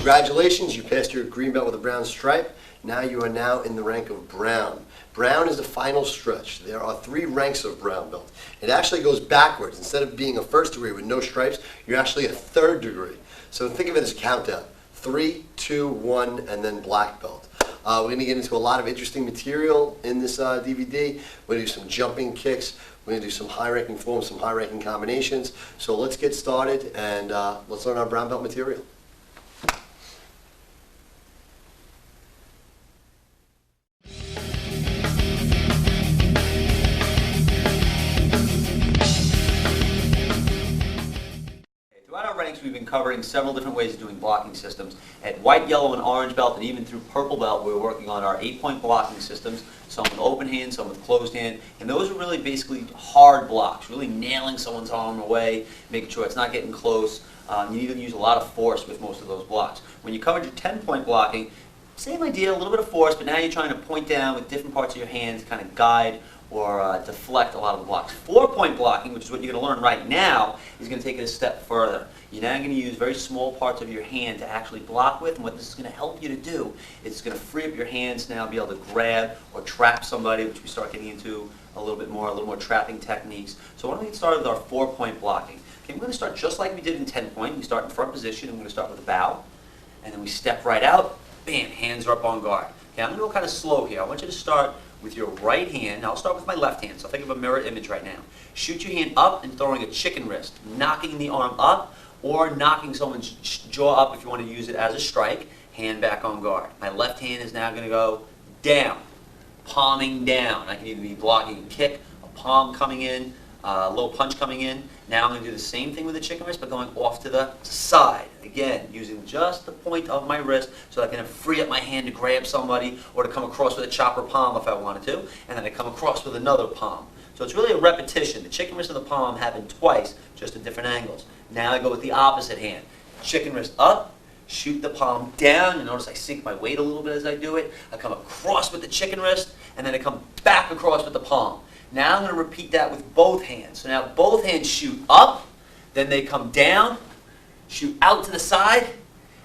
Congratulations, you passed your green belt with a brown stripe. Now you are now in the rank of brown. Brown is the final stretch. There are 3 ranks of brown belt. It actually goes backwards. Instead of being a first degree with no stripes, you're actually a 3rd degree. So think of it as a countdown. 3, 2, 1, and then black belt. We're going to get into a lot of interesting material in this DVD. We're going to do some jumping kicks. We're going to do some high-ranking forms, some high-ranking combinations. So let's get started and let's learn our brown belt material. We've been covering several different ways of doing blocking systems. At white, yellow, and orange belt, and even through purple belt, we're working on our 8-point blocking systems, some with open hand, some with closed hand, and those are really basically hard blocks, really nailing someone's arm away, making sure it's not getting close. You need to use a lot of force with most of those blocks. When you covered your 10-point blocking, same idea, a little bit of force, but now you're trying to point down with different parts of your hands, kind of guide or deflect a lot of the blocks. 4-point blocking, which is what you're going to learn right now, is going to take it a step further. You're now going to use very small parts of your hand to actually block with, and what this is going to help you to do is it's going to free up your hands now, be able to grab or trap somebody, which we start getting into a little more trapping techniques. So why don't we get started with our 4-point blocking. Okay, we're going to start just like we did in 10-point. We start in front position, and we're going to start with a bow, and then we step right out, bam, hands are up on guard. Okay, I'm going to go kind of slow here. I want you to start with your right hand. Now I'll start with my left hand, so think of a mirror image right now. Shoot your hand up and throwing a chicken wrist, knocking the arm up, or knocking someone's jaw up if you want to use it as a strike, hand back on guard. My left hand is now going to go down, palming down. I can either be blocking a kick, a palm coming in, a low punch coming in. Now I'm going to do the same thing with the chicken wrist, but going off to the side. Again, using just the point of my wrist so I can free up my hand to grab somebody or to come across with a chopper palm if I wanted to, and then I come across with another palm. So it's really a repetition. The chicken wrist and the palm happen twice, just at different angles. Now I go with the opposite hand. Chicken wrist up, shoot the palm down. You notice I sink my weight a little bit as I do it. I come across with the chicken wrist, and then I come back across with the palm. Now I'm going to repeat that with both hands. So now both hands shoot up, then they come down, shoot out to the side,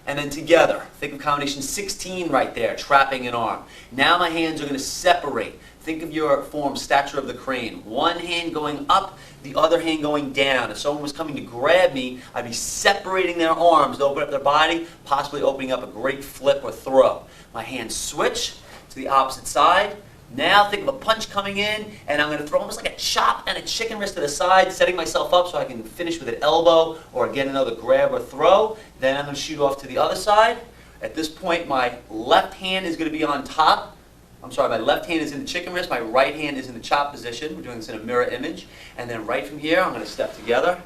and then together. Think of combination 16 right there, trapping an arm. Now my hands are going to separate. Think of your form, stature of the crane. One hand going up, the other hand going down. If someone was coming to grab me, I'd be separating their arms to open up their body, possibly opening up a great flip or throw. My hands switch to the opposite side. Now think of a punch coming in, and I'm going to throw almost like a chop and a chicken wrist to the side, setting myself up so I can finish with an elbow or get another grab or throw. Then I'm going to shoot off to the other side. At this point, my left hand is going to be on top. My left hand is in the chicken wrist, my right hand is in the chop position. We're doing this in a mirror image. And then right from here, I'm going to step together,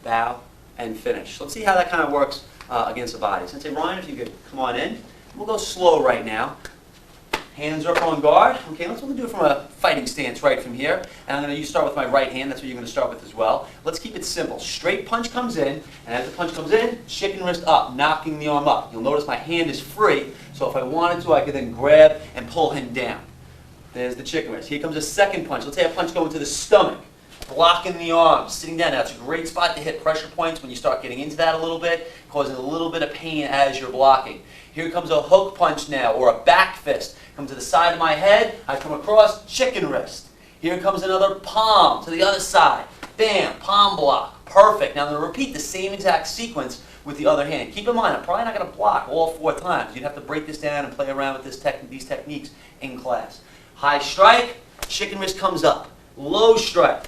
bow, and finish. Let's see how that kind of works against the body. So I'd say, Ryan, if you could come on in. We'll go slow right now. Hands are up on guard. Okay, let's do it from a fighting stance right from here. And I'm going to start with my right hand. That's what you're going to start with as well. Let's keep it simple. Straight punch comes in, and as the punch comes in, chicken wrist up, knocking the arm up. You'll notice my hand is free, so if I wanted to, I could then grab and pull him down. There's the chicken wrist. Here comes a second punch. Let's say a punch going to the stomach, blocking the arm, sitting down. Now, it's a great spot to hit pressure points when you start getting into that a little bit, causing a little bit of pain as you're blocking. Here comes a hook punch now, or a back fist. Come to the side of my head, I come across, chicken wrist. Here comes another palm to the other side. Bam, palm block. Perfect. Now I'm going to repeat the same exact sequence with the other hand. Keep in mind, I'm probably not going to block all 4 times. You'd have to break this down and play around with these techniques in class. High strike, chicken wrist comes up. Low strike,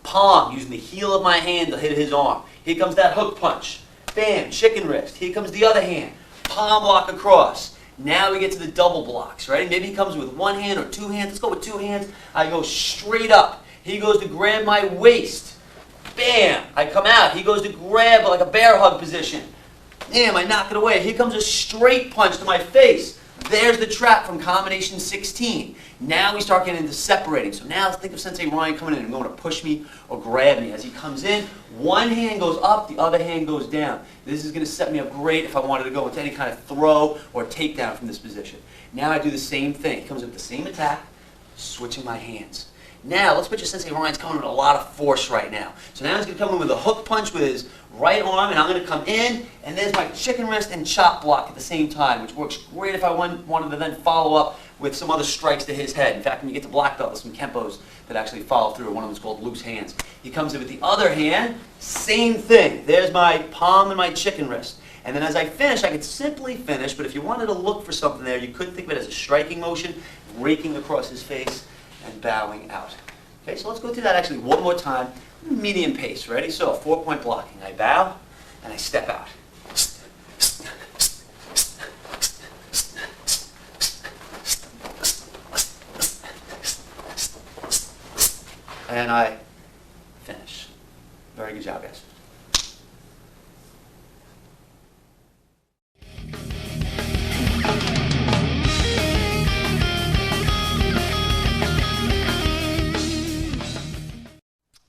palm, using the heel of my hand to hit his arm. Here comes that hook punch. Bam, chicken wrist. Here comes the other hand. Palm block across. Now we get to the double blocks, right? Maybe he comes with one hand or 2 hands. Let's go with 2 hands. I go straight up. He goes to grab my waist. Bam! I come out. He goes to grab like a bear hug position. Bam! I knock it away. Here comes a straight punch to my face. There's the trap from combination 16. Now we start getting into separating. So now think of Sensei Ryan coming in and going to push me or grab me. As he comes in, one hand goes up, the other hand goes down. This is going to set me up great if I wanted to go into any kind of throw or takedown from this position. Now I do the same thing. He comes with the same attack, switching my hands. Now, let's picture Sensei Ryan's coming with a lot of force right now. So now he's going to come in with a hook punch with his right arm, and I'm going to come in, and there's my chicken wrist and chop block at the same time, which works great if I wanted to then follow up with some other strikes to his head. In fact, when you get to black belt, there's some Kempos that actually follow through. One of them is called loose hands. He comes in with the other hand, same thing. There's my palm and my chicken wrist. And then as I finish, I could simply finish, but if you wanted to look for something there, you could think of it as a striking motion, raking across his face and bowing out. Okay, so let's go through that actually one more time, medium pace. Ready? So 4-point blocking. I bow and I step out. And I finish. Very good job, guys.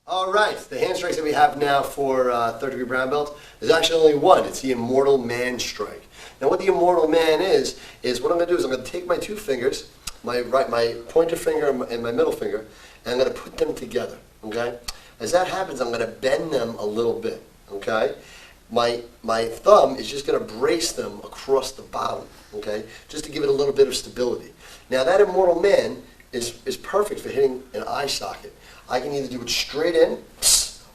All right, the hand strikes that we have now for third degree brown belt, there's actually only one. It's the Immortal Man strike. Now what the Immortal Man is what I'm going to do is I'm going to take my two fingers, my pointer finger and my middle finger, and I'm going to put them together, okay? As that happens, I'm going to bend them a little bit, okay? My thumb is just going to brace them across the bottom, okay? Just to give it a little bit of stability. Now that Immortal Man is perfect for hitting an eye socket. I can either do it straight in,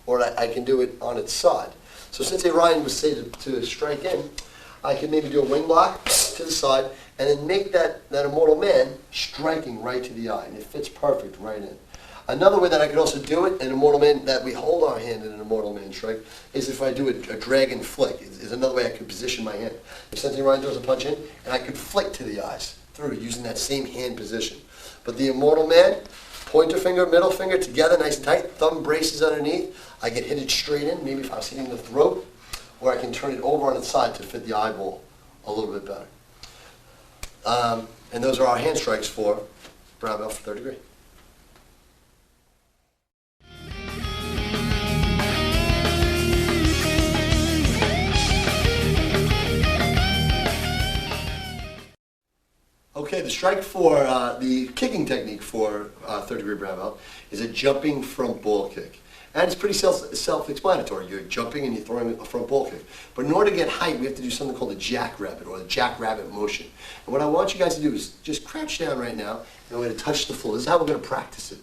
or I can do it on its side. So Sensei Ryan would say to strike in, I can maybe do a wing block to the side, and then make that Immortal Man striking right to the eye, and it fits perfect right in. Another way that I could also do it, an Immortal Man, that we hold our hand in an Immortal Man strike, is if I do a dragon flick, is another way I could position my hand. If Sensei Ryan throws a punch in, and I could flick to the eyes through using that same hand position. But the Immortal Man, pointer finger, middle finger together nice and tight, thumb braces underneath. I can hit it straight in, maybe if I was hitting the throat, or I can turn it over on its side to fit the eyeball a little bit better. And those are our hand strikes for brown belt for third degree. Okay, the strike for the kicking technique for third degree brown belt is a jumping front ball kick. And it's pretty self-explanatory. You're jumping and you're throwing a front ball kick. But in order to get height, we have to do something called a jackrabbit or the jackrabbit motion. And what I want you guys to do is just crouch down right now and we're going to touch the floor. This is how we're going to practice it.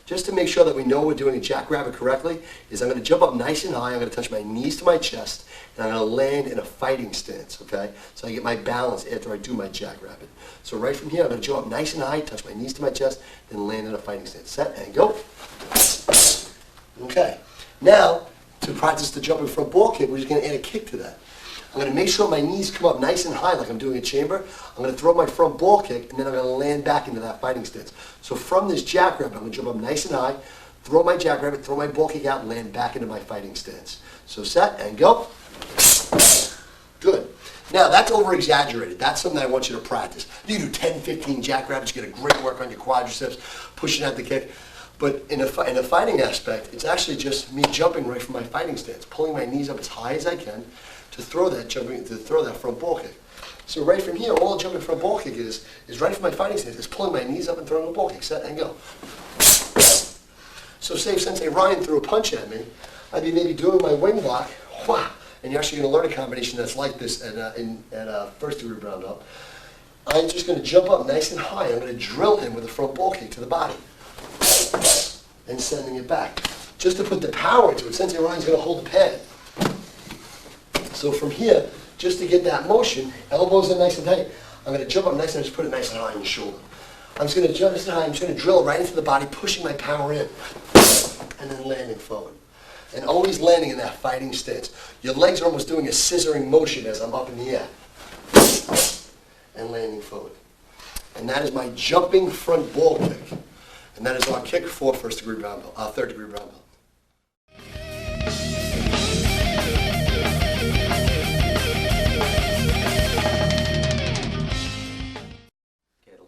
Just to make sure that we know we're doing a jackrabbit correctly, is I'm going to jump up nice and high, I'm going to touch my knees to my chest, and I'm going to land in a fighting stance, okay? So I get my balance after I do my jackrabbit. So right from here, I'm going to jump up nice and high, touch my knees to my chest, then land in a fighting stance. Set and go. Okay. Now, to practice the jumping front ball kick, we're just going to add a kick to that. I'm going to make sure my knees come up nice and high like I'm doing a chamber. I'm going to throw my front ball kick, and then I'm going to land back into that fighting stance. So from this jackrabbit, I'm going to jump up nice and high, throw my jackrabbit, throw my ball kick out, and land back into my fighting stance. So set and go. Good. Now, that's over-exaggerated. That's something I want you to practice. You can do 10, 15 jackrabbits, get a great work on your quadriceps, pushing out the kick. But in a fighting aspect, it's actually just me jumping right from my fighting stance, pulling my knees up as high as I can to throw that front ball kick. So right from here, all a jumping front ball kick is right from my fighting stance, is pulling my knees up and throwing a ball kick. Set and go. So say if Sensei Ryan threw a punch at me, I'd be maybe doing my wing block, and you're actually going to learn a combination that's like this at first degree brown belt. I'm just going to jump up nice and high. I'm going to drill him with a front ball kick to the body and sending it back. Just to put the power into it, Sensei Ryan's going to hold the pad. So from here, just to get that motion, elbows in nice and tight, I'm going to jump up nice and just put it nice and high on your shoulder. I'm just going to jump nice and high, I'm just going to drill right into the body, pushing my power in, and then landing forward. And always landing in that fighting stance. Your legs are almost doing a scissoring motion as I'm up in the air. And landing forward. And that is my jumping front ball kick. And that is our kick for third degree brown belt.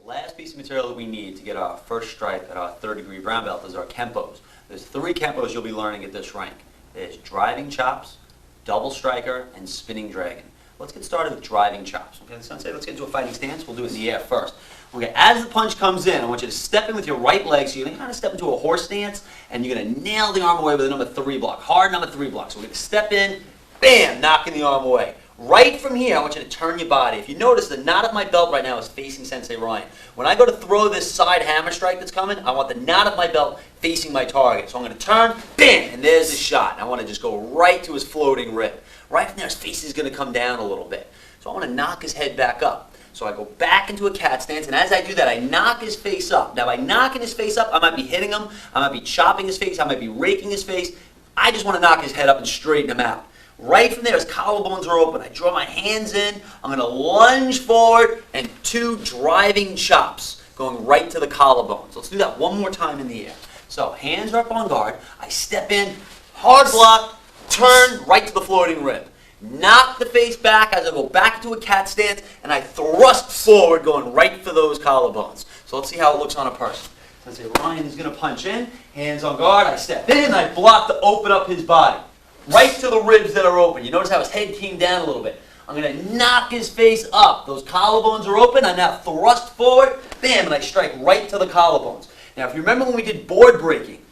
Last piece of material that we need to get our first stripe at our third degree brown belt is our Kempos. There's 3 Kempos you'll be learning at this rank. There's driving chops, double striker, and spinning dragon. Let's get started with driving chops. Okay, Sensei, let's get into a fighting stance. We'll do it in the air first. Okay, as the punch comes in, I want you to step in with your right leg, so you're going to kind of step into a horse stance, and you're going to nail the arm away with a number 3 block, hard number 3 block. So we're going to step in, bam, knocking the arm away. Right from here, I want you to turn your body. If you notice, the knot of my belt right now is facing Sensei Ryan. When I go to throw this side hammer strike that's coming, I want the knot of my belt facing my target. So I'm going to turn, bam, and there's the shot. And I want to just go right to his floating rib. Right from there, his face is going to come down a little bit. So I want to knock his head back up. So I go back into a cat stance, and as I do that, I knock his face up. Now, by knocking his face up, I might be hitting him, I might be chopping his face, I might be raking his face. I just want to knock his head up and straighten him out. Right from there, his collarbones are open. I draw my hands in. I'm going to lunge forward and 2 driving chops going right to the collarbones. Let's do that one more time in the air. So hands are up on guard. I step in, hard block, turn right to the floating rib. Knock the face back as I go back into a cat stance, and I thrust forward going right for those collarbones. So let's see how it looks on a person. Sensei Ryan is going to punch in. Hands on guard. I step in, and I block to open up his body. Right to the ribs that are open. You notice how his head came down a little bit. I'm going to knock his face up. Those collarbones are open. I now thrust forward, bam, and I strike right to the collarbones. Now, if you remember when we did board breaking,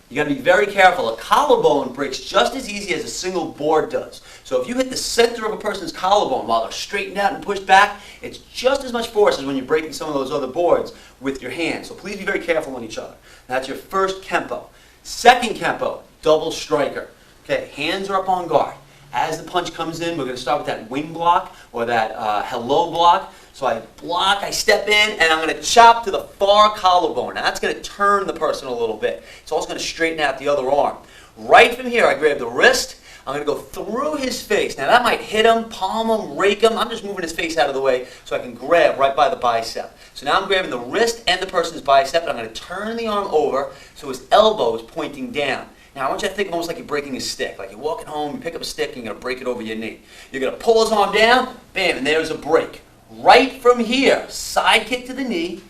you got to be very careful. A collarbone breaks just as easy as a single board does. So if you hit the center of a person's collarbone while they're straightened out and pushed back, it's just as much force as when you're breaking some of those other boards with your hands. So please be very careful on each other. That's your first kempo. Second kempo, double striker. Okay, hands are up on guard. As the punch comes in, we're going to start with that wing block or that hello block. So I block, I step in, and I'm going to chop to the far collarbone. Now that's going to turn the person a little bit. It's also going to straighten out the other arm. Right from here, I grab the wrist. I'm going to go through his face. Now that might hit him, palm him, rake him. I'm just moving his face out of the way so I can grab right by the bicep. So now I'm grabbing the wrist and the person's bicep, and I'm going to turn the arm over so his elbow is pointing down. Now, I want you to think almost like you're breaking a stick. Like you're walking home, you pick up a stick, and you're going to break it over your knee. You're going to pull his arm down, bam, and there's a break. Right from here, side kick to the knee,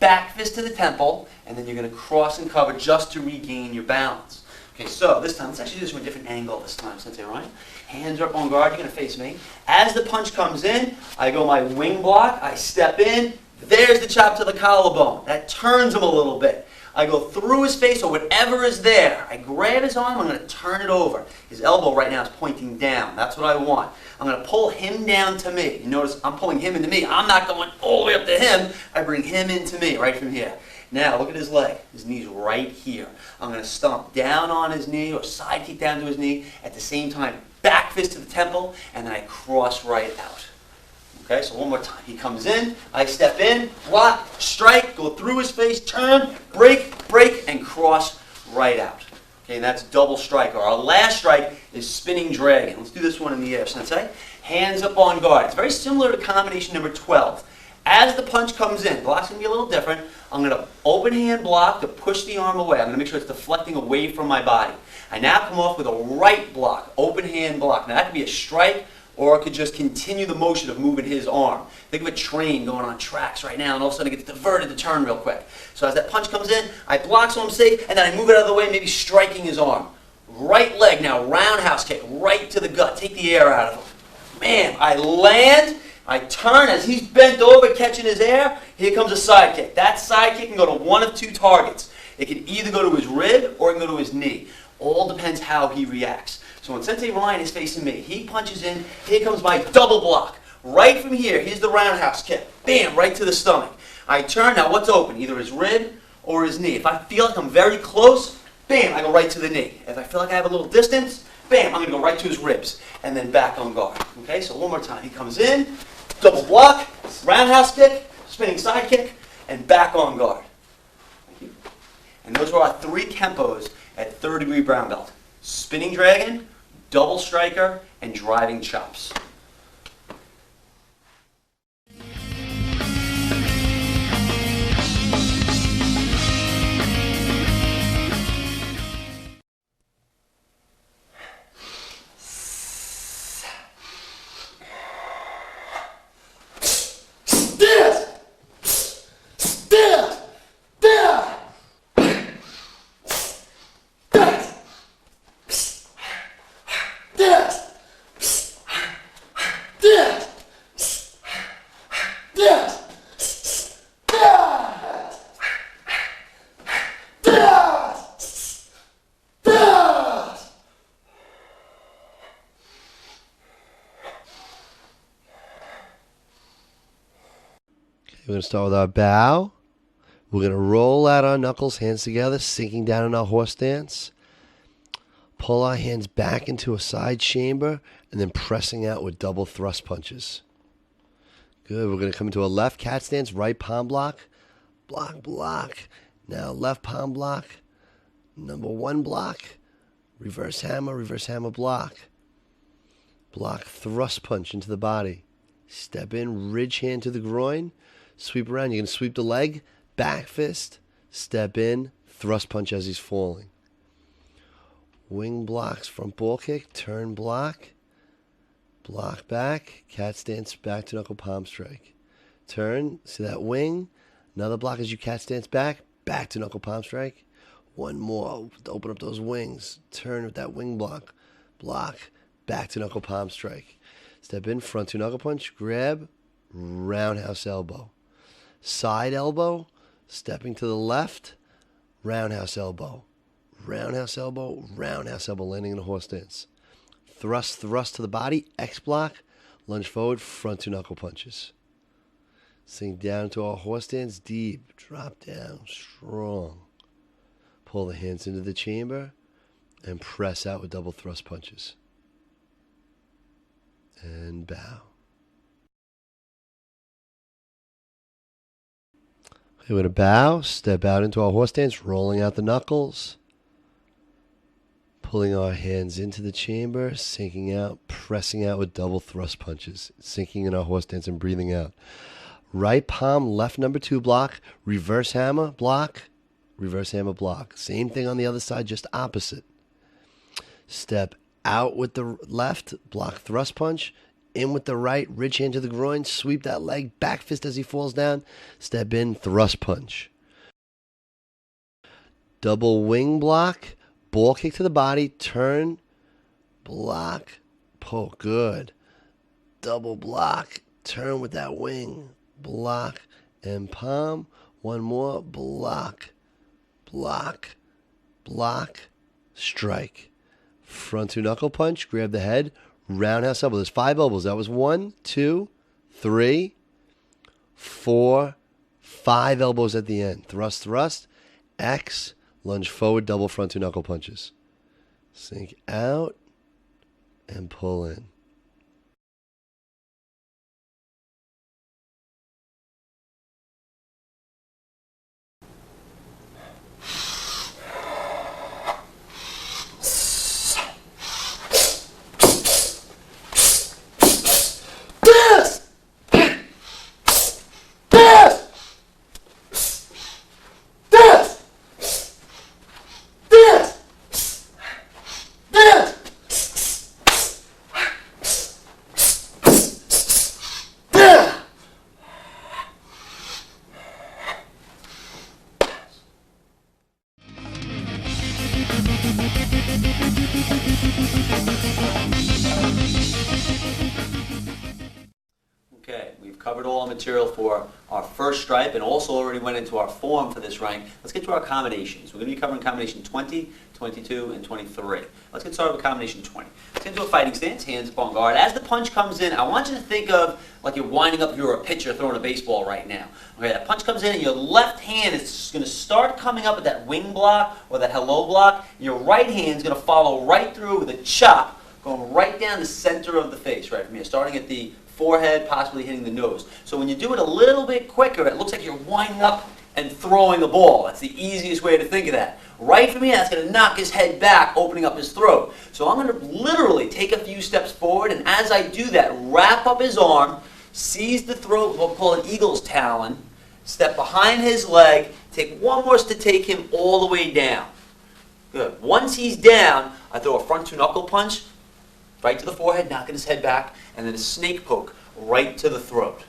back fist to the temple, and then you're going to cross and cover just to regain your balance. Okay, so this time, let's actually do this from a different angle this time, Sensei Ryan. Hands are up on guard, you're going to face me. As the punch comes in, I go my wing block, I step in, there's the chop to the collarbone. That turns him a little bit. I go through his face or whatever is there. I grab his arm, I'm going to turn it over. His elbow right now is pointing down. That's what I want. I'm going to pull him down to me. You notice I'm pulling him into me. I'm not going all the way up to him. I bring him into me right from here. Now look at his leg. His knee's right here. I'm going to stomp down on his knee or side kick down to his knee. At the same time, back fist to the temple, and then I cross right out. Okay, so one more time. He comes in, I step in, block, strike, go through his face, turn, break, and cross right out. Okay, and that's double striker. Our last strike is spinning dragon. Let's do this one in the air, Sensei. Hands up on guard. It's very similar to combination number 12. As the punch comes in, block's going to be a little different. I'm going to open hand block to push the arm away. I'm going to make sure it's deflecting away from my body. I now come off with a right block, open hand block. Now that could be a strike, or it could just continue the motion of moving his arm. Think of a train going on tracks right now, and all of a sudden it gets diverted to turn real quick. So as that punch comes in, I block so I'm safe, and then I move it out of the way, maybe striking his arm. Right leg now, roundhouse kick, right to the gut. Take the air out of him. Man, I land, I turn, as he's bent over catching his air, here comes a side kick. That side kick can go to one of 2 targets. It can either go to his rib, or it can go to his knee. All depends how he reacts. So when Sensei Ryan is facing me, he punches in, here comes my double block. Right from here, here's the roundhouse kick. Bam, right to the stomach. I turn, now what's open? Either his rib or his knee. If I feel like I'm very close, bam, I go right to the knee. If I feel like I have a little distance, bam, I'm going to go right to his ribs. And then back on guard. Okay, so one more time. He comes in, double block, roundhouse kick, spinning side kick, and back on guard. Thank you. And those were our 3 kempos at 3rd-degree brown belt. Spinning dragon, double striker, and driving chops. We're going to start with our bow. We're going to roll out our knuckles, hands together, sinking down in our horse stance. Pull our hands back into a side chamber, and then pressing out with double thrust punches. Good. We're going to come into a left cat stance, right palm block. Block, block. Now left palm block. Number one block. Reverse hammer, block. Block, thrust punch into the body. Step in, ridge hand to the groin. Sweep around. You're going to sweep the leg. Back fist. Step in, thrust punch as he's falling. Wing blocks, front ball kick, turn block. Block back, cat stance, back to knuckle palm strike. Turn, see that wing. Another block as you cat stance back to knuckle palm strike. One more, open up those wings. Turn with that wing block. Block, back to knuckle palm strike. Step in, front two knuckle punch, grab, roundhouse elbow. Side elbow, stepping to the left, roundhouse elbow. Roundhouse elbow, landing in a horse stance. Thrust to the body, X block, lunge forward, front two knuckle punches. Sink down to our horse stance, deep, drop down, strong. Pull the hands into the chamber and press out with double thrust punches. And bow. Okay, we're going to bow, step out into our horse stance, rolling out the knuckles. Pulling our hands into the chamber, sinking out, pressing out with double thrust punches. Sinking in our horse stance and breathing out. Right palm, left number two block, reverse hammer, block. Same thing on the other side, just opposite. Step out with the left, block thrust punch. In with the right, ridge hand to the groin, sweep that leg, back fist as he falls down. Step in, thrust punch. Double wing block. Ball kick to the body, turn, block, poke, good. Double block, turn with that wing, block, and palm. One more, block, strike. Front two knuckle punch, grab the head, roundhouse elbow. There's 5 elbows. That was 1, 2, 3, 4, 5 elbows at the end. Thrust, X, lunge forward, double front two knuckle punches. Sink out and pull in. Okay, we've covered all our material for our first stripe and also already went into our form for this rank. Let's get to our combinations. We're going to be covering combination 20, 22, and 23. Let's get started with combination 20. Let's get into a fighting stance, hands up on guard. As the punch comes in, I want you to think of like you're winding up, you're a pitcher throwing a baseball right now. Okay, that punch comes in and your left hand is going to start coming up with that wing block or that hello block. Your right hand is going to follow right through with a chop going right down the center of the face, right from here, starting at the forehead, possibly hitting the nose. So when you do it a little bit quicker, it looks like you're winding up and throwing a ball. That's the easiest way to think of that. Right from here, that's going to knock his head back, opening up his throat. So I'm going to literally take a few steps forward, and as I do that, wrap up his arm, seize the throat, what we call an eagle's talon, step behind his leg, take one more to take him all the way down. Good. Once he's down, I throw a front two knuckle punch, right to the forehead, knocking his head back, and then a snake poke right to the throat.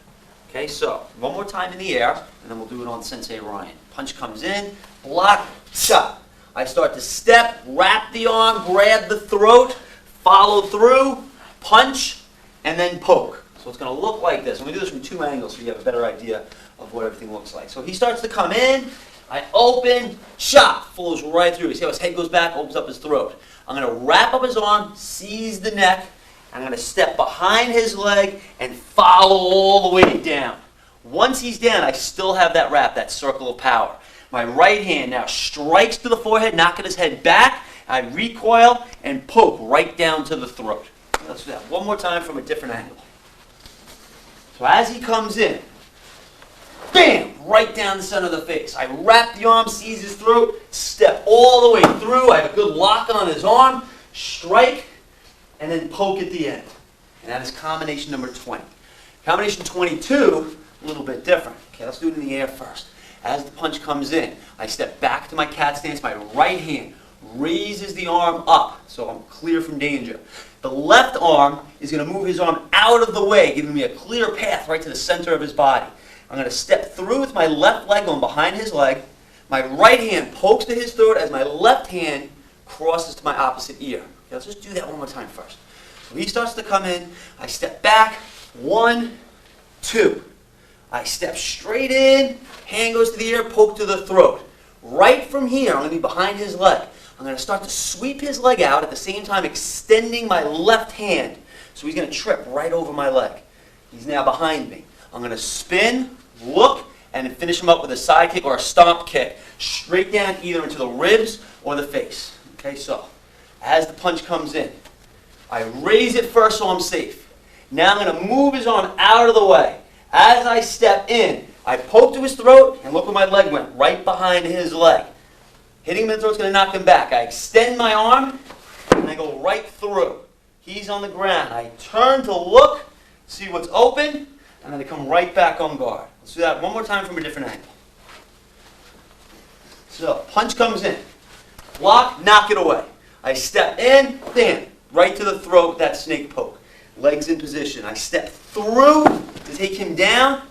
Okay, so one more time in the air, and then we'll do it on Sensei Ryan. Punch comes in, block, chop. I start to step, wrap the arm, grab the throat, follow through, punch, and then poke. So it's going to look like this. I'm going to do this from 2 angles so you have a better idea of what everything looks like. So he starts to come in, I open, chop, flows right through. You see how his head goes back, opens up his throat. I'm going to wrap up his arm, seize the neck. I'm going to step behind his leg and follow all the way down. Once he's down, I still have that wrap, that circle of power. My right hand now strikes to the forehead, knocking his head back. I recoil and poke right down to the throat. Let's do that one more time from a different angle. So as he comes in, bam, right down the center of the face. I wrap the arm, seize his throat, step all the way through. I have a good lock on his arm, strike, and then poke at the end. And that is combination number 20. Combination 22, a little bit different. Okay, let's do it in the air first. As the punch comes in, I step back to my cat stance. My right hand raises the arm up so I'm clear from danger. The left arm is going to move his arm out of the way, giving me a clear path right to the center of his body. I'm going to step through with my left leg going behind his leg. My right hand pokes to his throat as my left hand crosses to my opposite ear. Okay, let's just do that one more time first. So he starts to come in. I step back. 1, 2. I step straight in. Hand goes to the ear, poke to the throat. Right from here, I'm going to be behind his leg. I'm going to start to sweep his leg out at the same time extending my left hand. So he's going to trip right over my leg. He's now behind me. I'm going to spin, look, and then finish him up with a side kick or a stomp kick. Straight down either into the ribs or the face. Okay, so as the punch comes in, I raise it first so I'm safe. Now I'm going to move his arm out of the way. As I step in, I poke to his throat, and look where my leg went, right behind his leg. Hitting him in the throat is going to knock him back. I extend my arm, and I go right through. He's on the ground. I turn to look, see what's open, and then I come right back on guard. Let's do that one more time from a different angle. So, punch comes in. Block, knock it away. I step in, bam, right to the throat, that snake poke. Legs in position. I step through to take him down,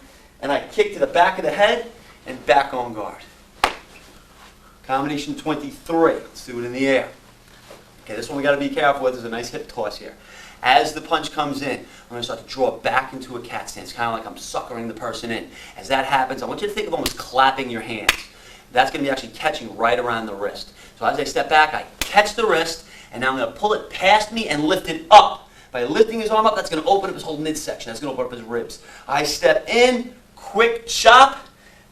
and I kick to the back of the head and back on guard. Combination 23. Let's do it in the air. Okay, this one we got to be careful with. There's a nice hip toss here. As the punch comes in, I'm going to start to draw back into a cat stance, kind of like I'm suckering the person in. As that happens, I want you to think of almost clapping your hands. That's going to be actually catching right around the wrist. So as I step back, I catch the wrist, and now I'm going to pull it past me and lift it up. By lifting his arm up, that's going to open up his whole midsection. That's going to open up his ribs. I step in, quick chop,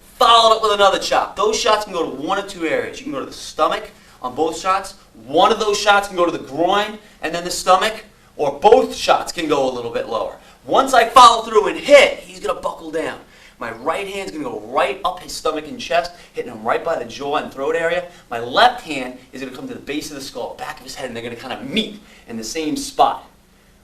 followed up with another chop. Those shots can go to one of two areas. You can go to the stomach on both shots. One of those shots can go to the groin and then the stomach, or both shots can go a little bit lower. Once I follow through and hit, he's going to buckle down. My right hand's going to go right up his stomach and chest, hitting him right by the jaw and throat area. My left hand is going to come to the base of the skull, back of his head, and they're going to kind of meet in the same spot.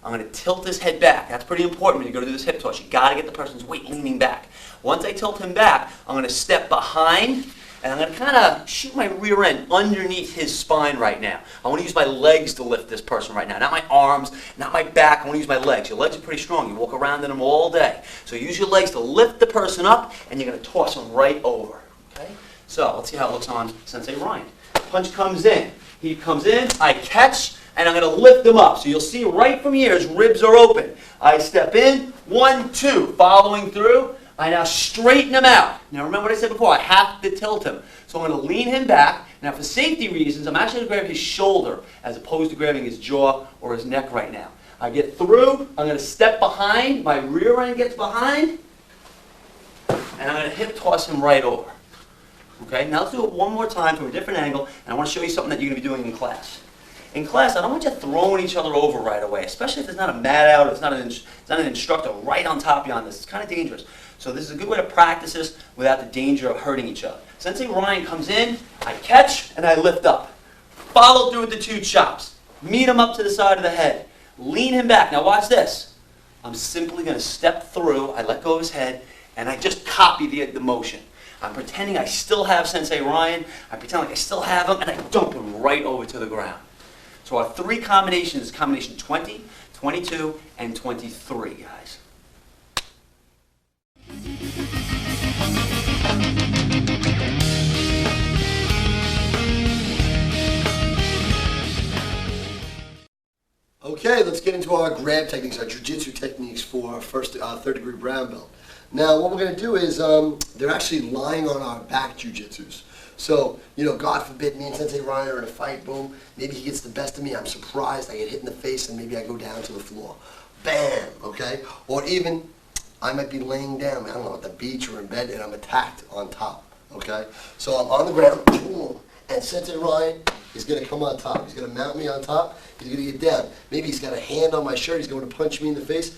I'm going to tilt his head back. That's pretty important when you go to do this hip toss. You got to get the person's weight leaning back. Once I tilt him back, I'm going to step behind, and I'm going to kind of shoot my rear end underneath his spine right now. I want to use my legs to lift this person right now. Not my arms, not my back. I want to use my legs. Your legs are pretty strong. You walk around in them all day. So use your legs to lift the person up, and you're going to toss them right over. Okay? So let's see how it looks on Sensei Ryan. Punch comes in. He comes in. I catch. And I'm going to lift him up. So you'll see right from here, his ribs are open. I step in, 1, 2, following through. I now straighten him out. Now remember what I said before, I have to tilt him. So I'm going to lean him back. Now for safety reasons, I'm actually going to grab his shoulder as opposed to grabbing his jaw or his neck right now. I get through, I'm going to step behind, my rear end gets behind, and I'm going to hip toss him right over. Okay, now let's do it one more time from a different angle, and I want to show you something that you're going to be doing in class. In class, I don't want you throwing each other over right away, especially if there's not a mat out, or it's not an instructor right on top of you on this. It's kind of dangerous. So this is a good way to practice this without the danger of hurting each other. Sensei Ryan comes in, I catch, and I lift up. Follow through with the 2 chops. Meet him up to the side of the head. Lean him back. Now watch this. I'm simply going to step through, I let go of his head, and I just copy the motion. I'm pretending I still have Sensei Ryan, I pretend like I still have him, and I dump him right over to the ground. So our 3 combinations, combination 20, 22, and 23, guys. Okay, let's get into our grab techniques, our Ju-Jitsu techniques for first, 3rd degree brown belt. Now, what we're going to do is, they're actually lying on our back Ju-Jitsus. So, you know, God forbid me and Sensei Ryan are in a fight, boom, maybe he gets the best of me, I'm surprised, I get hit in the face, and maybe I go down to the floor. Bam, okay? Or even, I might be laying down, I don't know, at the beach or in bed, and I'm attacked on top, okay? So I'm on the ground, boom, and Sensei Ryan is going to come on top. He's going to mount me on top. He's going to get down. Maybe he's got a hand on my shirt. He's going to punch me in the face.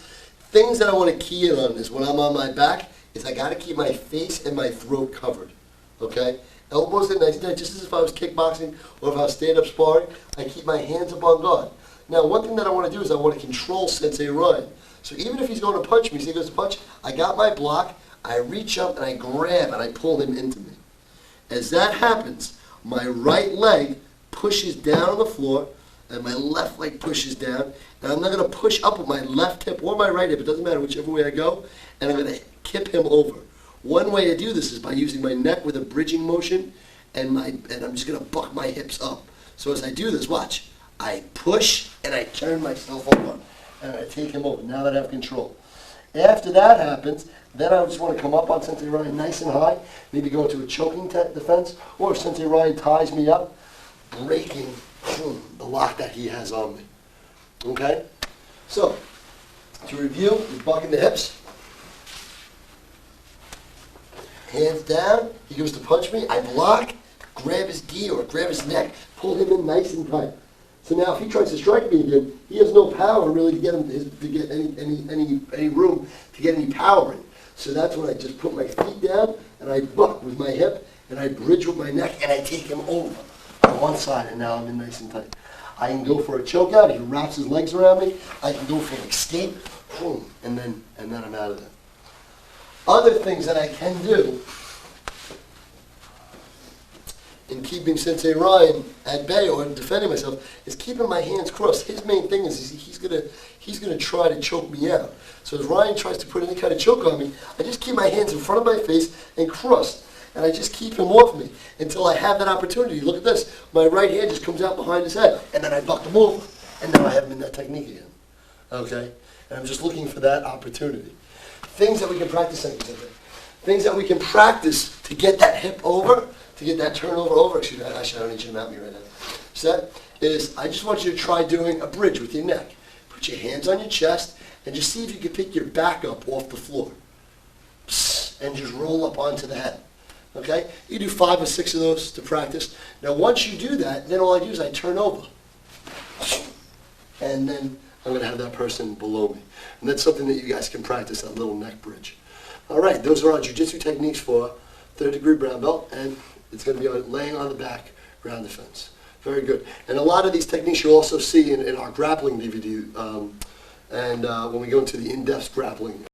Things that I want to key in on is when I'm on my back is I got to keep my face and my throat covered, okay? Elbows in nice and tight, just as if I was kickboxing or if I was stand-up sparring. I keep my hands up on guard. Now, one thing that I want to do is I want to control Sensei Ryan. So even if he's going to punch me, see he goes to punch, I got my block, I reach up and I grab and I pull him into me. As that happens, my right leg pushes down on the floor and my left leg pushes down. And I'm not going to push up with my left hip or my right hip, it doesn't matter whichever way I go, and I'm going to kip him over. One way to do this is by using my neck with a bridging motion, and I'm just going to buck my hips up. So as I do this, watch, I push and I turn myself over, and I take him over, now that I have control. After that happens, then I just want to come up on Sensei Ryan nice and high, maybe go into a choking defense, or if Sensei Ryan ties me up, breaking the lock that he has on me. Okay? So, to review, we're bucking the hips. Hands down, he goes to punch me, I block, grab his gi or grab his neck, pull him in nice and tight. So now if he tries to strike me again, he has no power really to get him to get any room to get any power in. So that's when I just put my feet down and I buck with my hip and I bridge with my neck and I take him over on one side, and now I'm in nice and tight. I can go for a choke out, he wraps his legs around me, I can go for an escape, boom, and then I'm out of there. Other things that I can do in keeping Sensei Ryan at bay or in defending myself is keeping my hands crossed. His main thing is he's gonna try to choke me out. So as Ryan tries to put any kind of choke on me, I just keep my hands in front of my face and crossed. And I just keep him off me until I have that opportunity. Look at this. My right hand just comes out behind his head, and then I buck him over. And now I have him in that technique again. Okay? And I'm just looking for that opportunity. Things that we can practice. Things that we can practice to get that hip over, to get that turnover over. Actually, I don't need you to mount me right now. Set is, I just want you to try doing a bridge with your neck. Put your hands on your chest, and just see if you can pick your back up off the floor. And just roll up onto the head. Okay? You do 5 or 6 of those to practice. Now once you do that, then all I do is I turn over. And then I'm going to have that person below me. And that's something that you guys can practice, that little neck bridge. All right, those are our Jiu-Jitsu techniques for 3rd degree brown belt, and it's going to be laying on the back, ground defense. Very good. And a lot of these techniques you'll also see in our grappling DVD, when we go into the in-depth grappling